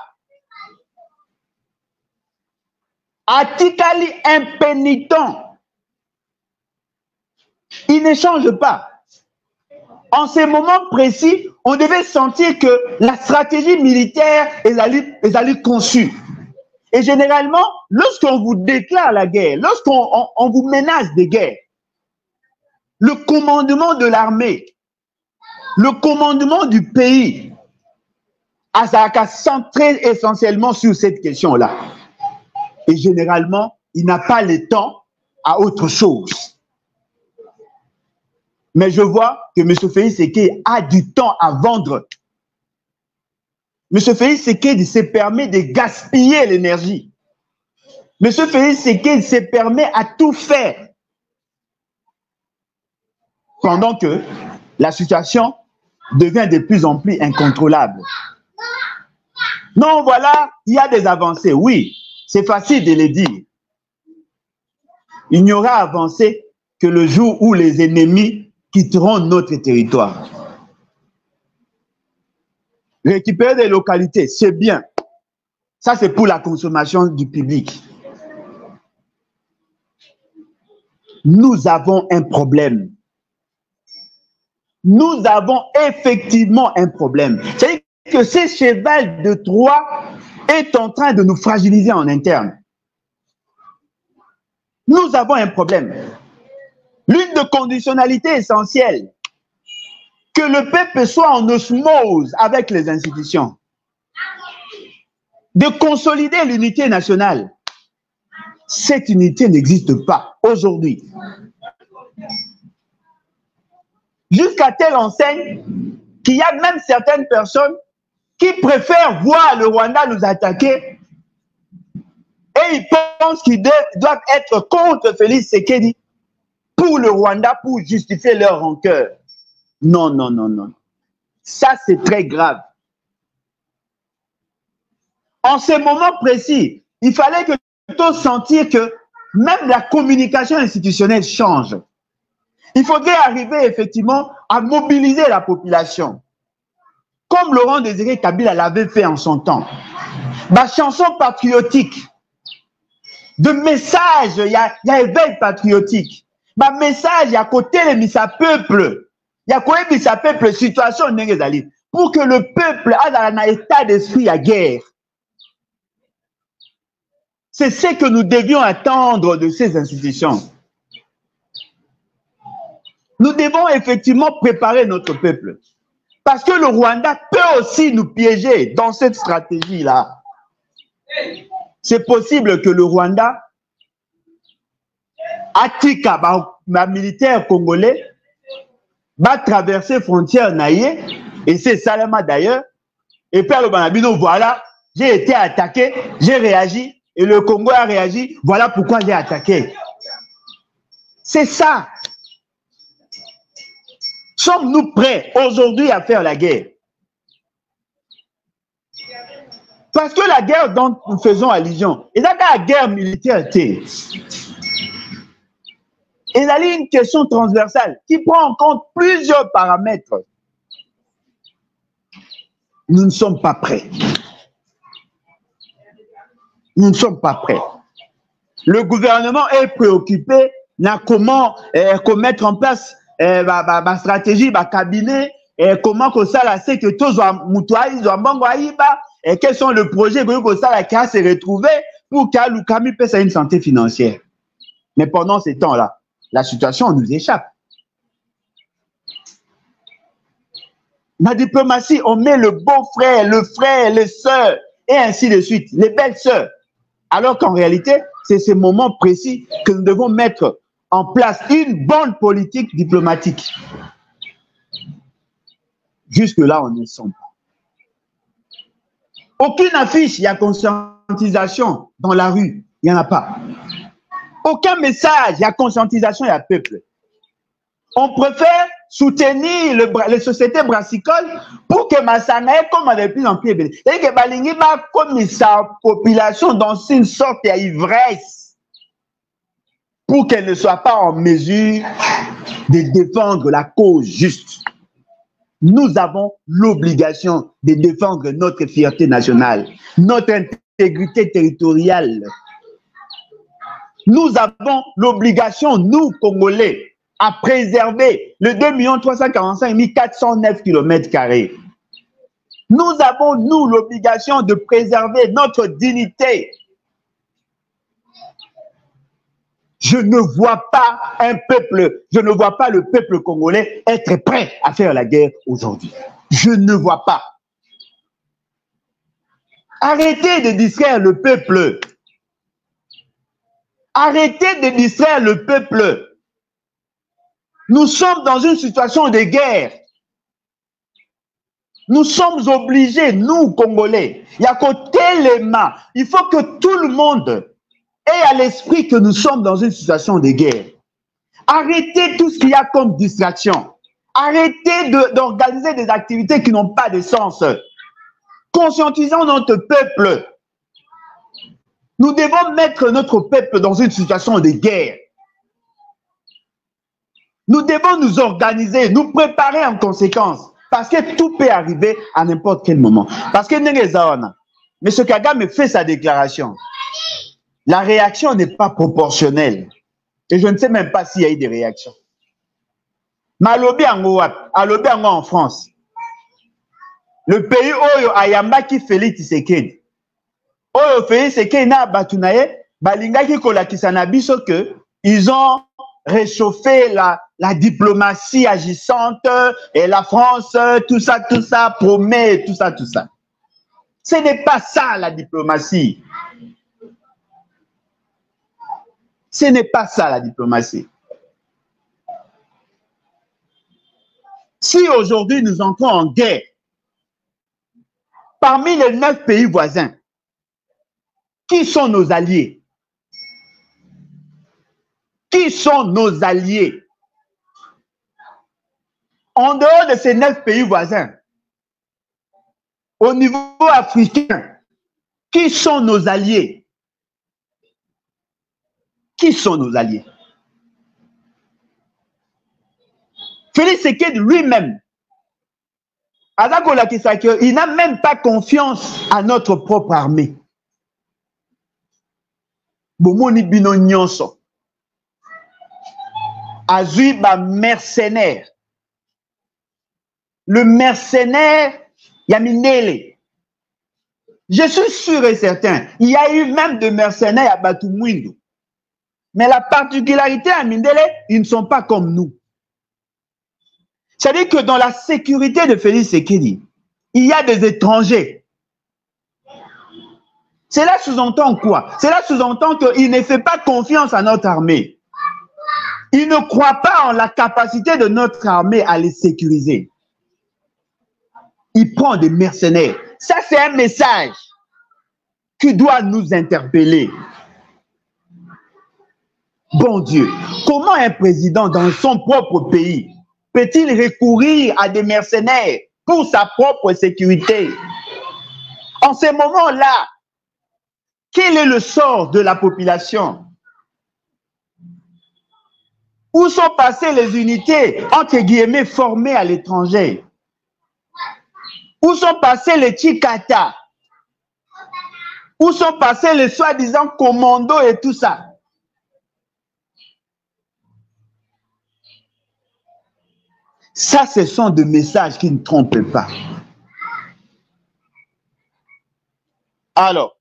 Atikali impénitent. Il ne change pas. En ces moments précis, on devait sentir que la stratégie militaire est allée conçue. Et généralement, lorsqu'on vous déclare la guerre, lorsqu'on vous menace de guerre, le commandement de l'armée, le commandement du pays, a centré essentiellement sur cette question-là. Et généralement, il n'a pas le temps à autre chose. Mais je vois que M. Félix Tshisekedi a du temps à vendre. M. Félix Tshisekedi se permet de gaspiller l'énergie. M. Félix Tshisekedi se permet à tout faire. Pendant que la situation devient de plus en plus incontrôlable. Non, voilà, il y a des avancées. Oui, c'est facile de le dire. Il n'y aura avancé que le jour où les ennemis quitteront notre territoire. Récupérer des localités, c'est bien. Ça, c'est pour la consommation du public. Nous avons un problème. Nous avons effectivement un problème. C'est-à-dire que ce cheval de Troie est en train de nous fragiliser en interne. Nous avons un problème. L'une des conditionnalités essentielles, que le peuple soit en osmose avec les institutions, de consolider l'unité nationale. Cette unité n'existe pas aujourd'hui. Jusqu'à telle enseigne qu'il y a même certaines personnes qui préfèrent voir le Rwanda nous attaquer et ils pensent qu'ils doivent être contre Félix Tshisekedi pour le Rwanda, pour justifier leur rancœur. Non, non, non, non. Ça, c'est très grave. En ce moment précis, il fallait que tous sentir que même la communication institutionnelle change. Il faudrait arriver effectivement à mobiliser la population. Comme Laurent Désiré Kabila l'avait fait en son temps. Ma chanson patriotique, de message, il y a éveil patriotique. Ma message, il y a côté les missa peuple. Il y a côté missa peuple, situation pour que le peuple ait un état d'esprit à guerre. C'est ce que nous devions attendre de ces institutions. Nous devons effectivement préparer notre peuple. Parce que le Rwanda peut aussi nous piéger dans cette stratégie-là. C'est possible que le Rwanda Atika, ma militaire congolais, va traverser frontière naïe, et c'est Salama d'ailleurs, et puis le Banabino, voilà, j'ai été attaqué, j'ai réagi, et le Congo a réagi, voilà pourquoi j'ai attaqué. C'est ça. Sommes-nous prêts aujourd'hui à faire la guerre? Parce que la guerre dont nous faisons allusion, il y a la guerre militaire. Il y a une question transversale qui prend en compte plusieurs paramètres. Nous ne sommes pas prêts. Nous ne sommes pas prêts. Le gouvernement est préoccupé de comment mettre en place ma stratégie, ma cabinet, comment que ça là, c'est que tous et quels sont les projets que ça là qui a se retrouvé pour qu'Alukami puisse avoir une santé financière. Mais pendant ces temps-là, la situation nous échappe. La diplomatie, on met le beau-frère, le frère, les sœurs, et ainsi de suite, les belles sœurs. Alors qu'en réalité, c'est ces moments précis que nous devons mettre en place une bonne politique diplomatique. Jusque-là, on ne sent pas. Aucune affiche, il y a conscientisation dans la rue, il n'y en a pas. Aucun message, il y a conscientisation, il y a peuple. On préfère soutenir les sociétés brassicoles pour que Massanae, comme on avait plus en pied, et que Balingi va comme sa population dans une sorte d'ivresse pour qu'elle ne soit pas en mesure de défendre la cause juste. Nous avons l'obligation de défendre notre fierté nationale, notre intégrité territoriale. Nous avons l'obligation, nous, Congolais, à préserver le 2 345 409 km². Nous avons, nous, l'obligation de préserver notre dignité. Je ne vois pas un peuple, je ne vois pas le peuple congolais être prêt à faire la guerre aujourd'hui. Je ne vois pas. Arrêtez de distraire le peuple. Arrêtez de distraire le peuple. Nous sommes dans une situation de guerre. Nous sommes obligés, nous, Congolais, il y a côté les mains. Il faut que tout le monde et à l'esprit que nous sommes dans une situation de guerre. Arrêtez tout ce qu'il y a comme distraction. Arrêtez d'organiser des activités qui n'ont pas de sens. Conscientisons notre peuple. Nous devons mettre notre peuple dans une situation de guerre. Nous devons nous organiser, nous préparer en conséquence. Parce que tout peut arriver à n'importe quel moment. Parce que M. Kagame fait sa déclaration. La réaction n'est pas proportionnelle. Et je ne sais même pas s'il y a eu des réactions. Mais en France, le pays où Ayambaki Félix Tshisekedi, où Félix Tshisekedi na batunaye, balingaki kolakisa na biso que ils ont réchauffé la diplomatie agissante et la France, tout ça, promet, tout ça. Ce n'est pas ça la diplomatie. Ce n'est pas ça la diplomatie. Si aujourd'hui nous entrons en guerre, parmi les 9 pays voisins, qui sont nos alliés? Qui sont nos alliés? En dehors de ces 9 pays voisins, au niveau africain, qui sont nos alliés? Qui sont nos alliés? Félix Tshisekedi lui-même, il n'a même pas confiance à notre propre armée. Bomoni bino nyonso. Azui ba mercenaire. Le mercenaire Yaminele. Je suis sûr et certain, il y a eu même des mercenaires à Batumwindu. Mais la particularité à Mindele, ils ne sont pas comme nous. C'est-à-dire que dans la sécurité de Félix Tshisekedi, il y a des étrangers. Cela sous-entend quoi? Cela sous-entend qu'il ne fait pas confiance à notre armée. Il ne croit pas en la capacité de notre armée à les sécuriser. Il prend des mercenaires. Ça, c'est un message qui doit nous interpeller. Bon Dieu, comment un président dans son propre pays peut-il recourir à des mercenaires pour sa propre sécurité? En ce moment-là, quel est le sort de la population? Où sont passées les unités, entre guillemets, formées à l'étranger? Où sont passés les Chikata? Où sont passés les soi-disant commandos et tout ça? Ça, ce sont des messages qui ne trompent pas. Alors,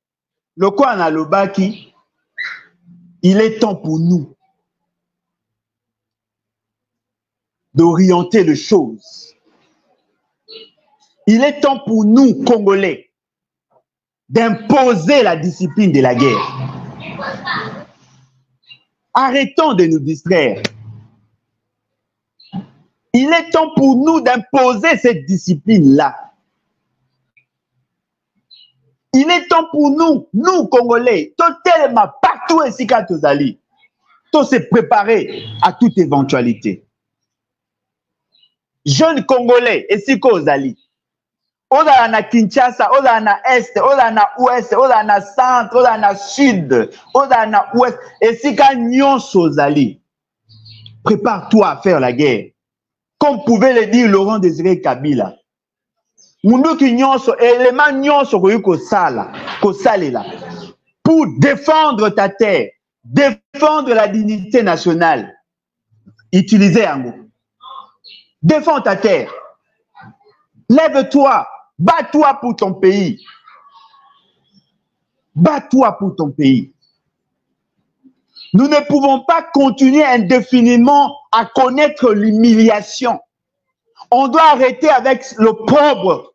le Kwana Lobaki, il est temps pour nous d'orienter les choses. Il est temps pour nous, Congolais, d'imposer la discipline de la guerre. Arrêtons de nous distraire. Il est temps pour nous d'imposer cette discipline-là. Il est temps pour nous Congolais, totalement partout ainsi qu'à Tozali, de se préparer à toute éventualité. Jeunes Congolais, ainsi qu'Ozali, Oza na Kinshasa, Oza na Est, Oza na Ouest, Oza na Centre, Oza na Sud, Oza na Ouest, ainsi qu'à Nyonso Ozali. Prépare-toi à faire la guerre. Comme pouvait le dire Laurent Désiré Kabila. Munduki nyonso, élément nyonso kosalela. Pour défendre ta terre, défendre la dignité nationale. Utilisez Ango. Défends ta terre. Lève-toi. Bats-toi pour ton pays. Bats-toi pour ton pays. Nous ne pouvons pas continuer indéfiniment à connaître l'humiliation. On doit arrêter avec l'opprobre.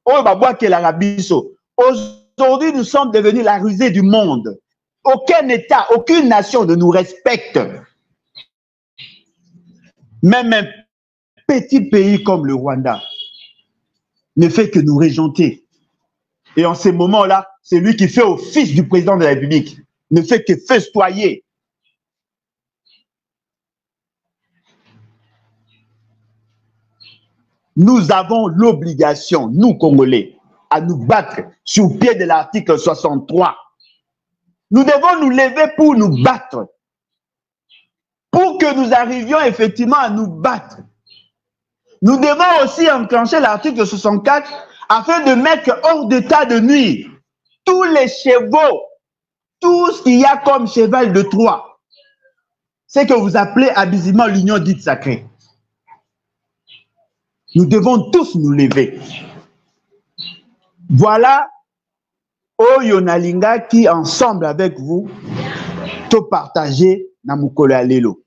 Aujourd'hui, nous sommes devenus la rusée du monde. Aucun État, aucune nation ne nous respecte. Même un petit pays comme le Rwanda ne fait que nous régenter. Et en ces moments-là, c'est lui qui fait office du président de la République. ne fait que festoyer. Nous avons l'obligation, nous Congolais, à nous battre sur le pied de l'article 63. Nous devons nous lever pour nous battre. Pour que nous arrivions effectivement à nous battre. Nous devons aussi enclencher l'article 64 afin de mettre hors d'état de nuire tous les chevaux, tout ce qu'il y a comme cheval de Troie. C'est que vous appelez abusivement l'union dite sacrée. Nous devons tous nous lever. Voilà Oyo Nalinga qui, ensemble avec vous, te partager na mukolo ya lelo.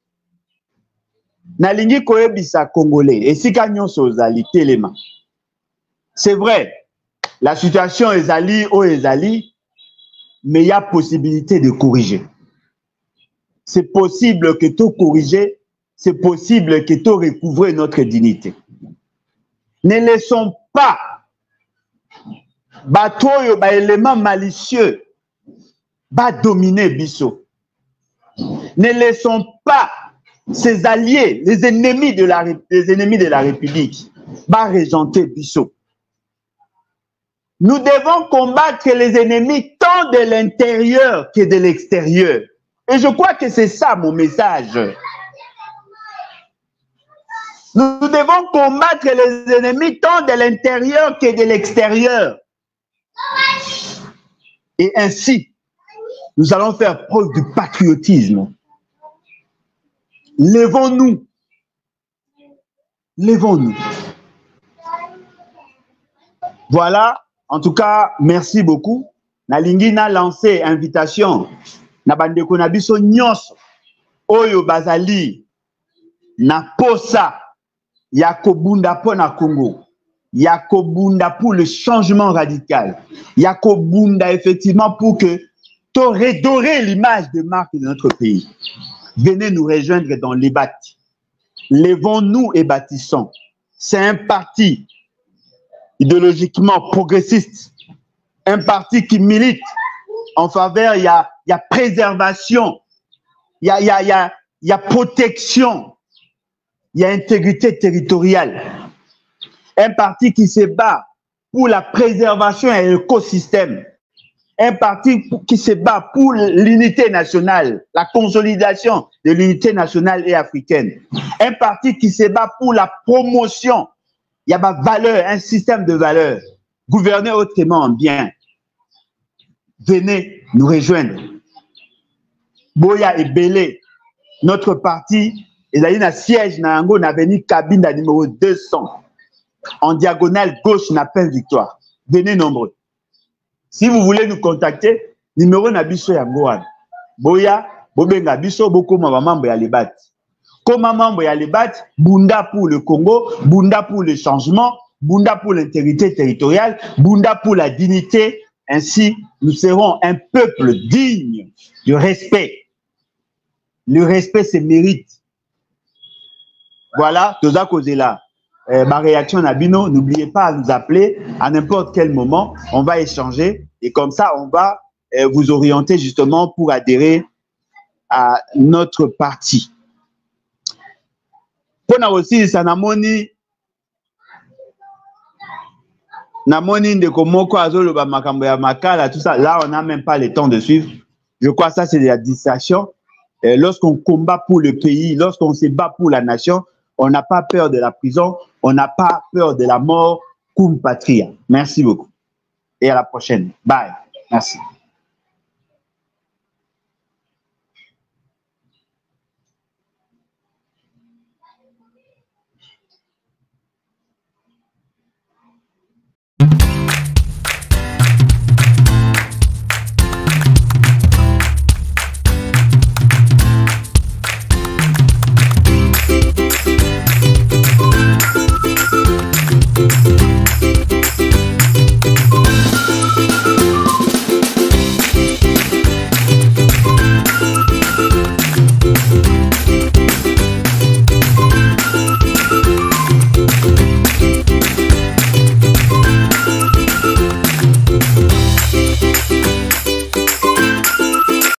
Nalingi koyebisa Congolais, et si nyonso ozali telema. C'est vrai, la situation ezali o ezali, mais il y a possibilité de corriger. C'est possible que tu corriges, c'est possible que tu recouvres notre dignité. Ne laissons pas batoyo ba éléments malicieux ba dominer biso. Ne laissons pas ces alliés, les ennemis de la République, ba régenter biso. Nous devons combattre les ennemis tant de l'intérieur que de l'extérieur. Et je crois que c'est ça mon message. Nous devons combattre les ennemis tant de l'intérieur que de l'extérieur. Et ainsi, nous allons faire preuve de patriotisme. Levons-nous. Levons-nous. Voilà, en tout cas, merci beaucoup. Nalingi na lancé invitation. Na bandeko na biso nyonso oyo bazali na posa ya kobunda po na Congo. Ya kobunda pour le changement radical. Ya kobunda effectivement pour que tu redorer l'image de marque de notre pays. Venez nous rejoindre dans les bâtis. Levons-nous et bâtissons. C'est un parti idéologiquement progressiste. Un parti qui milite en faveur, il y a préservation, il y a protection, il y a intégrité territoriale. Un parti qui se bat pour la préservation et l'écosystème. Un parti qui se bat pour l'unité nationale, la consolidation de l'unité nationale et africaine. Un parti qui se bat pour la promotion. Il y a ma valeur, un système de valeurs. Gouverner autrement bien. Venez nous rejoindre. Boya et Belé, notre parti, il a eu un siège dans l'avenue Kabinda numéro 200. En diagonale gauche, n'appelle Victoire. Venez nombreux. Si vous voulez nous contacter, numéro Nabiso Yangoan. Boya, Bobenga Biso, Boko Mamambo Yalibat. Comme Mamambo Yalibat, Bunda pour le Congo, Bunda pour le changement, Bunda pour l'intégrité territoriale, Bunda pour la dignité. Ainsi, nous serons un peuple digne du respect. Le respect se mérite. Voilà, tout ça causé là. Ma réaction Nabino, n'oubliez pas à nous appeler à n'importe quel moment. On va échanger et comme ça, on va vous orienter justement pour adhérer à notre parti. Pour nous aussi, ça namoni de komoko azoloba makambo ya makala, tout ça. Là, on n'a même pas le temps de suivre. Je crois que ça, c'est de la distraction. Lorsqu'on combat pour le pays, lorsqu'on se bat pour la nation, on n'a pas peur de la prison, on n'a pas peur de la mort, cum patria. Merci beaucoup. Et à la prochaine. Bye. Merci.